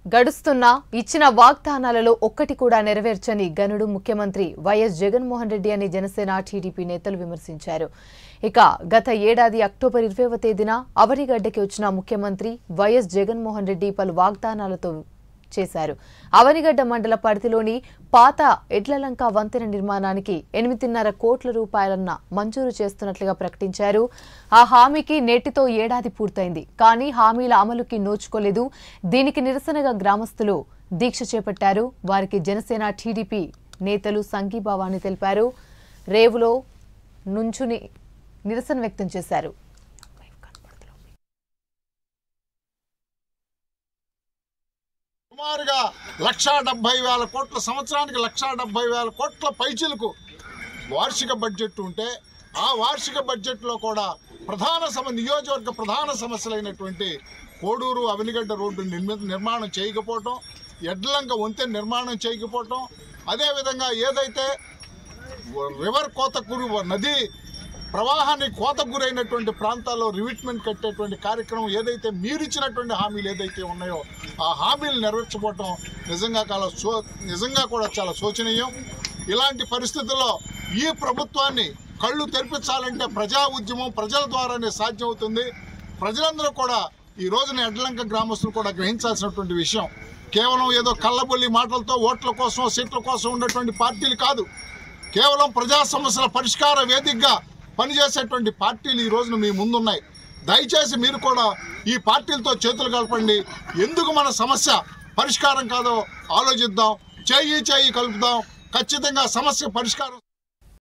గడుస్తున్న ఇచ్చిన వాగ్దానాలలో ఒక్కటి కూడా నెరవేర్చని గనుడు ముఖ్యమంత్రి వైఎస్ జగన్మోహన్ రెడ్డి అని జనసేన టీడీపీ నేతలు విమర్శించారు. ఇక గత ఏడాది అక్టోబర్ 20వ తేదీన అవనిగడ్డకి వచ్చిన ముఖ్యమంత్రి వైఎస్ జగన్మోహన్ రెడ్డి పలు వాగ్దానాలతో చేశారు. అవనిగడ్డ మండల పరిధిలోని పాత ఎడ్లలంక వంతెన నిర్మాణానికి 8.5 కోట్ల రూపాయలన్న మంజూరు చేస్తున్నట్లుగా ప్రకటించారు. ఆ హామీకి నేటితో ఏడాది పూర్తయింది. కానీ హామీల అమలుకి నోచుకోలేదు. దీనికి నిరసనగా గ్రామస్తులు దీక్ష చేపట్టారు. వారికి జనసేన టీడీపీ నేతలు సంఘీభావాన్ని తెలిపారు. రేవులో నుంచుని నిరసన వ్యక్తం చేశారు. సుమారుగా 1,70,000 కోట్ల సంవత్సరానికి 1,70,000 కోట్ల పైచిలకు వార్షిక బడ్జెట్ ఉంటే ఆ వార్షిక బడ్జెట్లో కూడా నియోజకవర్గ ప్రధాన సమస్యలైనటువంటి కోడూరు అవనిగడ్డ రోడ్డు నిర్మాణం చేయకపోవటం, ఎడ్లంక వంతెన నిర్మాణం చేయకపోవటం, అదేవిధంగా ఏదైతే రివర్ కోతకూరు నది ప్రవాహానికి కోతకు గురైనటువంటి ప్రాంతాల్లో రివిట్మెంట్ కట్టేటువంటి కార్యక్రమం ఏదైతే మీరిచ్చినటువంటి హామీలు ఏదైతే ఉన్నాయో ఆ హామీలు నెరవేర్చబోవటం నిజంగా కూడా చాలా శోచనీయం. ఇలాంటి పరిస్థితుల్లో ఈ ప్రభుత్వాన్ని కళ్ళు తెరిపించాలంటే ప్రజా ఉద్యమం ప్రజల ద్వారానే సాధ్యమవుతుంది. ప్రజలందరూ కూడా ఈ రోజున ఎడ్లంక గ్రామస్తులు కూడా గ్రహించాల్సినటువంటి విషయం, కేవలం ఏదో కళ్ళబొల్లి మాటలతో ఓట్ల కోసం సీట్ల కోసం ఉన్నటువంటి పార్టీలు కాదు, కేవలం ప్రజా సమస్యల పరిష్కార వేదికగా పనిచేసేటువంటి పార్టీలు ఈ రోజున మీ ముందున్నాయి. దయచేసి మీరు కూడా ఈ పార్టీలతో చేతులు కలపండి. ఎందుకు మన సమస్య పరిష్కారం కాదో ఆలోచిద్దాం, చేయి కలుపుదాం. ఖచ్చితంగా సమస్య పరిష్కారం